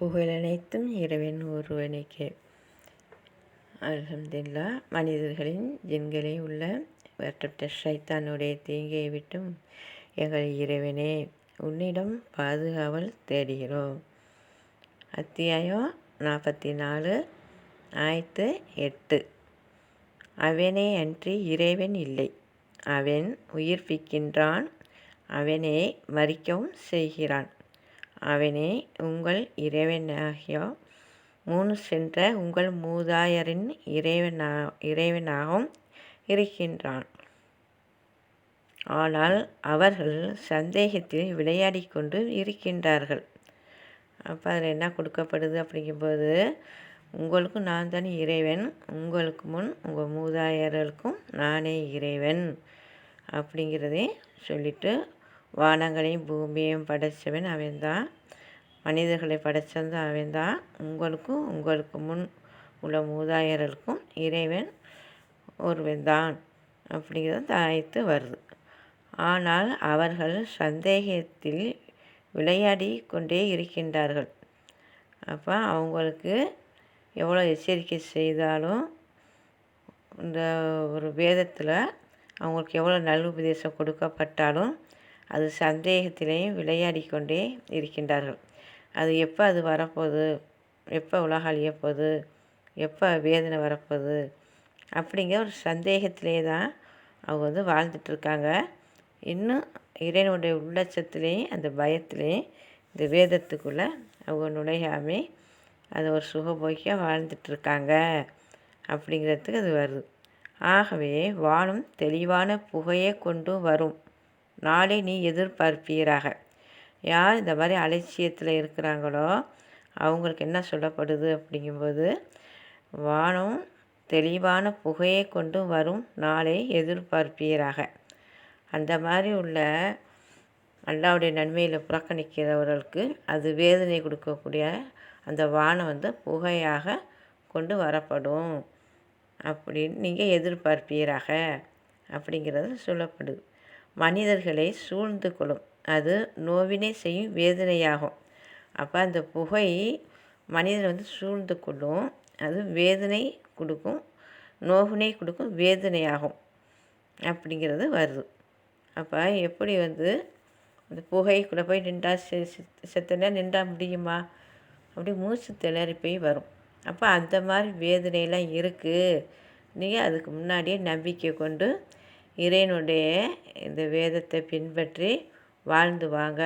புகழ் அனைத்தும் இறைவன் ஒருவனுக்கே. அல்ஹம்துலில்லாஹ். மனிதர்களின் ஜின்களை உள்ள வரப்பட்ட ஷைத்தானுடைய தீங்கை விட்டும் எங்கள் இறைவனே உன்னிடம் பாதுகாவல் தேடுகிறோம். அத்தியாயம் 44 ஆயத்து 8. அவனே அன்றி இறைவன் இல்லை. அவன் உயிர்ப்பிக்கின்றான், அவனே மரிக்கவும் செய்கிறான். அவனே உங்கள் இறைவனாகிய முன் சென்ற உங்கள் மூதாதையரின் இறைவனாகவும் இருக்கின்றான். ஆனால் அவர்கள் சந்தேகத்தில் விளையாடி கொண்டு இருக்கின்றார்கள். அப்போ அதில் என்ன கொடுக்கப்படுது அப்படிங்கும்போது, உங்களுக்கும் நான் தானே இறைவன், உங்களுக்கு முன் உங்கள் மூதாதையர்களுக்கும் நானே இறைவன் அப்படிங்கிறதே சொல்லிட்டு, வானங்களையும் பூமியையும் படைத்தவன் அவன்தான், மனிதர்களை படைத்தது அவன்தான், உங்களுக்கு முன் உள்ள மூதாதையர்களுக்கும் இறைவன் ஒருவன்தான் அப்படிங்கிறது அந்த ஆயத்து வருது. ஆனால் அவர்கள் சந்தேகத்தில் விளையாடி கொண்டே இருக்கின்றார்கள். அப்போ அவங்களுக்கு எவ்வளோ எச்சரிக்கை செய்தாலும், இந்த ஒரு வேதத்தில் அவங்களுக்கு எவ்வளோ நல்லுபதேசம் கொடுக்கப்பட்டாலும் அது சந்தேகத்திலேயும் விளையாடி கொண்டே இருக்கின்றார்கள். அது வரப்போகுது, எப்போ உலகம் அழியப்போகுது, எப்போ வேதனை வரப்போகுது அப்படிங்கிற ஒரு சந்தேகத்திலே தான் அவங்க வாழ்ந்துட்டுருக்காங்க. இன்னும் இறைவனுடைய உள்ளட்சத்துலேயும் அந்த பயத்துலேயும் இந்த வேதத்துக்குள்ளே அவங்க நுழையாமல் அதை ஒரு சுகபோக்கியாக வாழ்ந்துட்டுருக்காங்க அப்படிங்கிறதுக்கு அது வருது. ஆகவே வானம் தெளிவான புகையை கொண்டு வரும் நாளை நீ எதிர்பார்ப்பீராக. யார் இந்த மாதிரி அலட்சியத்தில் இருக்கிறாங்களோ அவங்களுக்கு என்ன சொல்லப்படுது அப்படிங்கும்போது, வானம் தெளிவான புகையை கொண்டு வரும் நாளை எதிர்பார்ப்பீராக. அந்த மாதிரி உள்ள அல்லாஹ்வுடைய நன்மையில் புறக்கணிக்கிறவர்களுக்கு அது வேதனை கொடுக்கக்கூடிய அந்த வானம் புகையாக கொண்டு வரப்படும் அப்படின்னு நீங்கள் எதிர்பார்ப்பீராக அப்படிங்கிறது சொல்லப்படுது. மனிதர்களை சூழ்ந்து கொள்ளும், அது நோவினை செய்யும் வேதனையாகும். அப்போ அந்த புகை மனிதனை சூழ்ந்து கொள்ளும், அது வேதனை கொடுக்கும், நோவினை கொடுக்கும், வேதனையாகும் அப்படிங்கிறது வருது. அப்போ எப்படி அந்த புகைக்குள்ளே போய் நின்றா செத்த நேரம் நின்றா முடியுமா? அப்படி மூச்சு திணறி போய் வரும். அப்போ அந்த மாதிரி வேதனையெல்லாம் இருக்குது. நீங்கள் அதுக்கு முன்னாடியே நம்பிக்கை கொண்டு இறைவனுடைய இந்த வேதத்தை பின்பற்றி வாழ்ந்து வாங்க,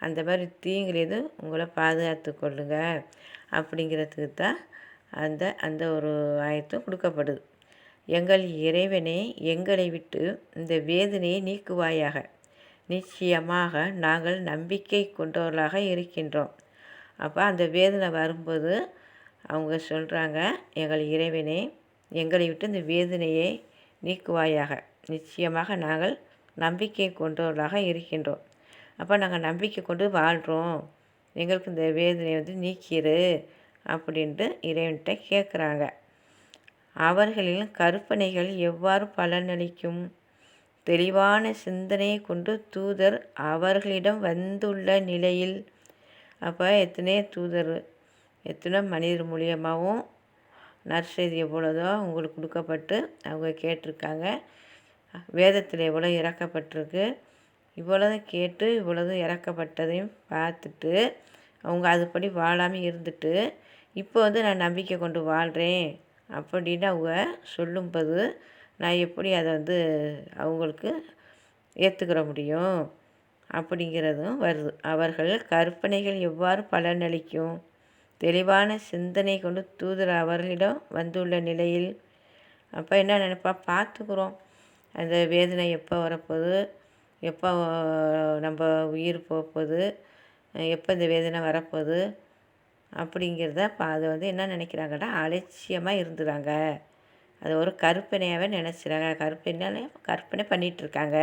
அந்த மாதிரி தீங்குலேருந்து உங்களை பாதுகாத்து கொள்ளுங்க அப்படிங்கிறதுக்கு தான் அந்த ஒரு ஆயத்தும் கொடுக்கப்படுது. எங்கள் இறைவனே எங்களை விட்டு இந்த வேதனையை நீக்குவாயாக, நிச்சயமாக நாங்கள் நம்பிக்கை கொண்டவர்களாக இருக்கின்றோம். அப்போ அந்த வேதனை வரும்போது அவங்க சொல்கிறாங்க, எங்கள் இறைவனே எங்களை விட்டு இந்த வேதனையை நீக்குவாயாக, நிச்சயமாக நாங்கள் நம்பிக்கை கொண்டவர்களாக இருக்கின்றோம். அப்போ நாங்கள் நம்பிக்கை கொண்டு வாழ்கிறோம், எங்களுக்கு இந்த வேதனையை நீக்கிடு அப்படின்ட்டு இறைவன்கிட்ட கேட்குறாங்க. அவர்களின் கற்பனைகள் எவ்வாறு பலனளிக்கும்? தெளிவான சிந்தனையை கொண்டு தூதர் அவர்களிடம் வந்துள்ள நிலையில். அப்போ எத்தனை மனிதர் மூலியமாகவும் நற்செய்தி எவ்வளோதோ உங்களுக்கு கொடுக்கப்பட்டு அவங்க கேட்டிருக்காங்க. வேதத்தில் எவ்வளோ இறக்கப்பட்டிருக்கு, இவ்வளோதும் கேட்டு இவ்வளோதும் இறக்கப்பட்டதையும் பார்த்துட்டு அவங்க அதுபடி வாழாமல் இருந்துட்டு இப்போ நான் நம்பிக்கை கொண்டு வாழ்கிறேன் அப்படின்னு அவங்க சொல்லும்போது நான் எப்படி அதை அவங்களுக்கு ஏற்றுக்கிற முடியும் அப்படிங்கிறதும் வருது. அவர்கள் கற்பனைகள் எவ்வாறு பலனளிக்கும்? தெளிவான சிந்தனை கொண்டு தூதர் அவர்களிடம் வந்துள்ள நிலையில். அப்போ என்ன நினைப்பா, பார்த்துக்குறோம் அந்த வேதனை எப்போ வரப்போகுது, எப்போ நம்ம உயிர் போகுது, எப்போ இந்த வேதனை வரப்போகுது அப்படிங்கிறத அதை என்ன நினைக்கிறாங்கன்னா அலட்சியமாக இருந்துறாங்க. அது ஒரு கற்பனையாகவே நினச்சிறாங்க, கற்பனை பண்ணிகிட்ருக்காங்க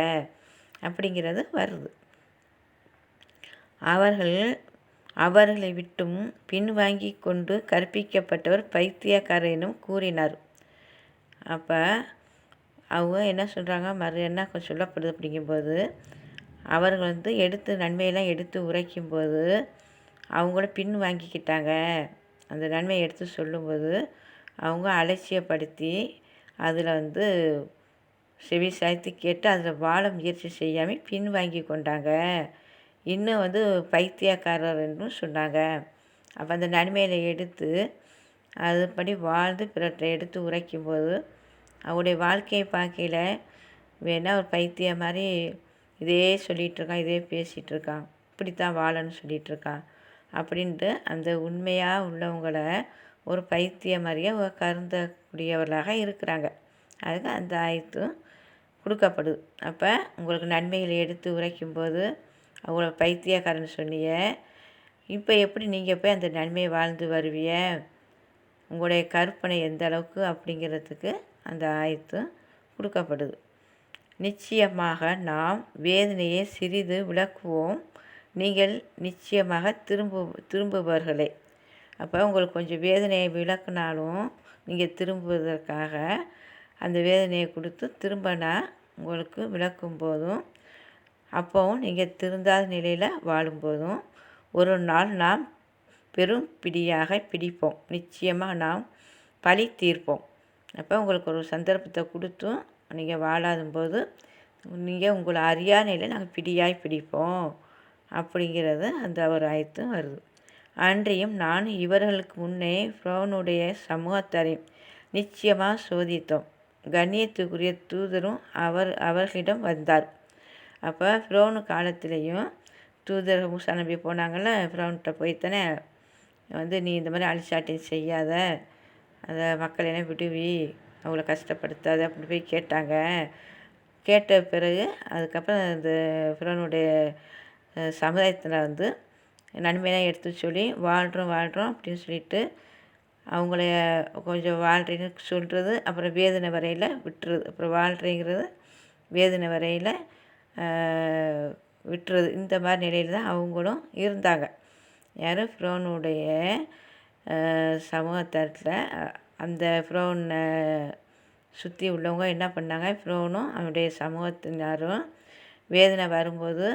அப்படிங்கிறது வருது. அவர்களை விட்டும் பின்வாங்கி கொண்டு கற்பிக்கப்பட்டவர் பைத்தியக்காரர் எனும் கூறினார். அப்போ அவங்க என்ன சொல்கிறாங்க, என்ன சொல்லப்படுது அப்படிங்கும்போது, அவர்கள் எடுத்து நன்மையெல்லாம் எடுத்து உரைக்கும்போது அவங்களும் பின் வாங்கிக்கிட்டாங்க. அந்த நன்மையை எடுத்து சொல்லும்போது அவங்க அலட்சியப்படுத்தி அதில் செவி சாய்த்து கேட்டு அதில் வாழ முயற்சி செய்யாமல் பின் வாங்கி கொண்டாங்க. இன்னும் பைத்தியக்காரர் என்றும் சொன்னாங்க. அப்போ அந்த நன்மையில எடுத்து அதுபடி வாழ்ந்து பிறற்றை எடுத்து உரைக்கும்போது அவருடைய வாழ்க்கையை பார்க்கையில வேணால் ஒரு பைத்தியம் மாதிரி இதே சொல்லிகிட்ருக்கான், இதே பேசிகிட்ருக்கான், இப்படித்தான் வாழன்னு சொல்லிகிட்ருக்கான் அப்படின்ட்டு அந்த உண்மையாக உள்ளவங்களை ஒரு பைத்தியம் மாதிரியே கருந்தக்கூடியவர்களாக இருக்கிறாங்க. அதுக்கு அந்த ஆயத்தும் கொடுக்கப்படுது. அப்போ உங்களுக்கு நன்மைகளை எடுத்து உரைக்கும்போது அவங்கள பைத்தியக்காரன்னு சொன்னீங்க, இப்போ எப்படி நீங்கள் போய் அந்த நன்மையை வாழ்ந்து வருவிய, உங்களுடைய கற்பனை எந்த அளவுக்கு அப்படிங்கிறதுக்கு அந்த ஆயத்து கொடுக்கப்படுது. நிச்சயமாக நாம் வேதனையை சிறிது விளக்குவோம், நீங்கள் நிச்சயமாக திரும்புபவர்களே. அப்போ உங்களுக்கு கொஞ்சம் வேதனையை விளக்குனாலும் நீங்கள் திரும்புவதற்காக அந்த வேதனையை கொடுத்து திரும்பினா உங்களுக்கு விளக்கும் போதும் அப்போவும் நீங்கள் திருந்தாத நிலையில் வாழும்போதும் ஒரு நாள் நாம் பெரும் பிடியாக பிடிப்போம், நிச்சயமாக நாம் பழி தீர்ப்போம். அப்போ உங்களுக்கு ஒரு சந்தர்ப்பத்தை கொடுத்தும் நீங்கள் வாழாதும்போது நீங்கள் உங்களை அறியாத நிலையில் நாங்கள் பிடியாய் பிடிப்போம் அப்படிங்கிறது அந்த ஒரு ஆயத்தும் வருது. அன்றியும் நான் இவர்களுக்கு முன்னே ஃபிரௌனுடைய சமூகத்தாரையும் நிச்சயமாக சோதித்தோம், கண்ணியத்துக்குரிய தூதரும் அவர்களிடம் வந்தார். அப்போ ஃபிரௌனு காலத்திலையும் தூதர் மூசா நபி போனாங்கள்ல, ஃபிரௌன்கிட்ட போய்த்தானே நீ இந்த மாதிரி அழிச்சாட்டியம் செய்யாத, அதை மக்களெல்லாம் விடுவி, அவங்கள கஷ்டப்படுத்தாத அப்படி போய் கேட்டாங்க. கேட்ட பிறகு அதுக்கப்புறம் இந்த ஃபிரௌனுடைய சமுதாயத்தில் நன்மையெல்லாம் எடுத்து சொல்லி வாழ்கிறோம் அப்படின்னு சொல்லிட்டு அவங்கள கொஞ்சம் வாழ்கிறேன்னு சொல்கிறது, அப்புறம் வேதனை வரையில் விட்டுறது, அப்புறம் வாழ்கிறேங்கிறது வேதனை வரையில் விட்டுறது. இந்த மாதிரி நிலையில் தான் அவங்களும் இருந்தாங்க. யார்? ஃபிரௌனுடைய சமூகத்தில் அந்த ஃபிரௌனை சுற்றி உள்ளவங்க என்ன பண்ணாங்க, ஃபிரௌனும் அவனுடைய சமூகத்தினரும் வேதனை வரும்போது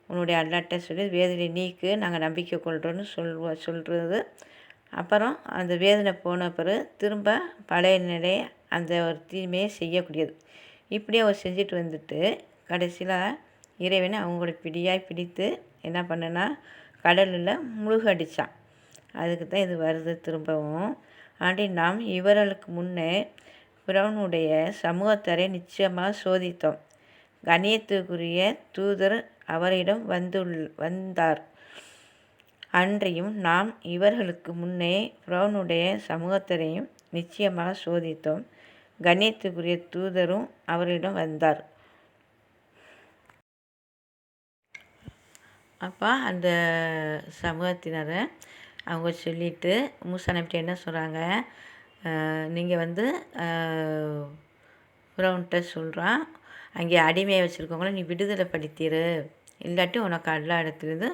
உன்னுடைய அல்லாட்ட சொல்லி வேதனை நீக்கு, நாங்கள் நம்பிக்கை கொள்கிறோன்னு சொல்கிறது. அப்புறம் அந்த வேதனை போன பிறகு திரும்ப பழைய நிலை அந்த ஒரு தீமையை செய்யக்கூடியது. இப்படியே அவர் செஞ்சுட்டு வந்துட்டு கடைசியில் இறைவனை அவங்களோட பிடியாய் பிடித்து என்ன பண்ணுனா கடலில் முழுகடித்தான். அதுக்கு தான் இது வருது திரும்பவும். ஆண்டி நாம் இவர்களுக்கு முன்னே ஃபிரௌனுடைய சமூகத்தாரை நிச்சயமாக சோதித்தோம், கண்ணியத்துக்குரிய தூதர் அவரிடம் வந்தார். அன்றியும் நாம் இவர்களுக்கு முன்னே ஃபிரௌனுடைய சமூகத்தாரையும் நிச்சயமாக சோதித்தோம், கண்ணியத்துக்குரிய தூதரும் அவரிடம் வந்தார். அப்போ அந்த சமூகத்தினரை அவங்க சொல்லிவிட்டு மூசா நபிட்ட என்ன சொல்கிறாங்க, நீங்கள் ஃபிரௌன்கிட்ட சொல்கிறான், அங்கே அடிமையை வச்சுருக்கவங்கள நீ விடுதலை படுத்திடு, இல்லாட்டி உனக்கு எல்லா இடத்துலேருந்து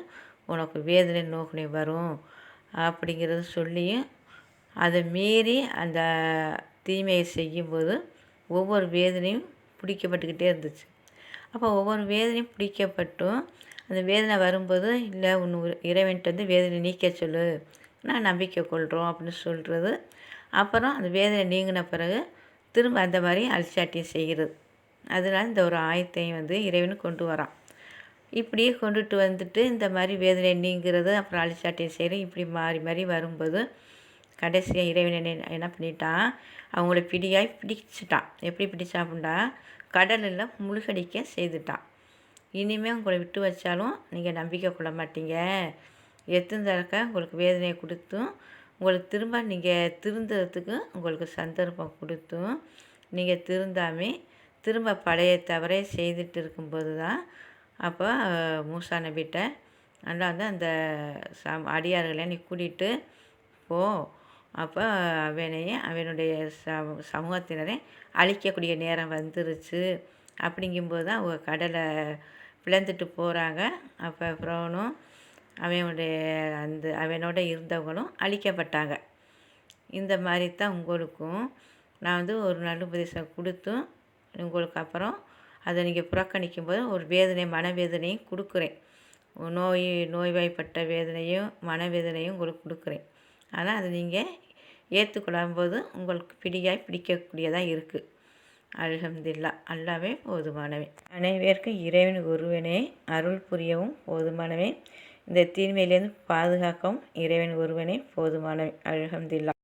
உனக்கு வேதனை நோக்கினை வரும் அப்படிங்கிறத சொல்லியும் அதை மீறி அந்த தீமையை செய்யும்போது ஒவ்வொரு வேதனையும் பிடிக்கப்பட்டுக்கிட்டே இருந்துச்சு. அப்போ ஒவ்வொரு வேதனையும் பிடிக்கப்பட்டும் அந்த வேதனை வரும்போது இல்லை ஒன்று இறைவன்ட்டு வேதனை நீக்க சொல்லு, நான் நம்பிக்கை கொள்கிறோம் அப்படின்னு சொல்கிறது. அப்புறம் அந்த வேதனை நீங்கின பிறகு திரும்ப அந்த மாதிரி அழிச்சாட்டியம் செய்கிறது. அதனால் இந்த ஒரு ஆயத்தையும் இறைவனு கொண்டு வரான். இப்படியே கொண்டுட்டு வந்துட்டு இந்த மாதிரி வேதனை நீங்கிறது, அப்புறம் அழிச்சாட்டியம் செய்கிறது, இப்படி மாறி மாறி வரும்போது கடைசியாக இறைவன் என்ன பண்ணிட்டான், அவங்கள பிடியாய் பிடிச்சிட்டான். எப்படி பிடிச்சா அப்படின்னா கடலில் முழுகடிக்க செய்துட்டான். இனிமேல் உங்களை விட்டு வச்சாலும் நீங்கள் நம்பிக்கை கொள்ள மாட்டீங்க, எத்தனை தடவை உங்களுக்கு வேதனையை கொடுத்தும் உங்களுக்கு திரும்ப நீங்கள் திருந்துறதுக்கு உங்களுக்கு சந்தர்ப்பம் கொடுத்தும் நீங்கள் திருந்தாமல் திரும்ப பழைய தவறை செய்துட்டு இருக்கும்போது தான் அப்போ மூசா நபிட்ட நல்லா அந்த அடியார்களை நீ கூட்டிகிட்டு போ, அப்போ அவனுடைய சமூகத்தினரை அழிக்கக்கூடிய நேரம் வந்துருச்சு அப்படிங்கும்போது தான் அவங்க கடலை பிளந்துட்டு போகிறாங்க. அப்போ ஃபிரௌனும் அவனோட இருந்தவங்களும் அழிக்கப்பட்டாங்க. இந்த மாதிரி தான் உங்களுக்கும் நான் ஒரு நல்லுபதேசம் கொடுத்தும் உங்களுக்கு அப்புறம் அதை நீங்கள் புறக்கணிக்கும்போது ஒரு வேதனை மனவேதனையும் கொடுக்குறேன். நோய்வாய்ப்பட்ட வேதனையும் மனவேதனையும் உங்களுக்கு கொடுக்குறேன். ஆனால் அதை நீங்கள் ஏற்றுக்கொள்ளும் போது உங்களுக்கு பிடிக்கக்கூடியதாக இருக்குது. அல்ஹம்துலில்லாஹ். அல்லாவே போதுமானவன். அனைவருக்கும் இறைவன் ஒருவனே அருள் புரியவும் போதுமானவன். இந்த தீமையிலேருந்து பாதுகாக்கவும் இறைவன் ஒருவனே போதுமானவன். அல்ஹம்துலில்லாஹ்.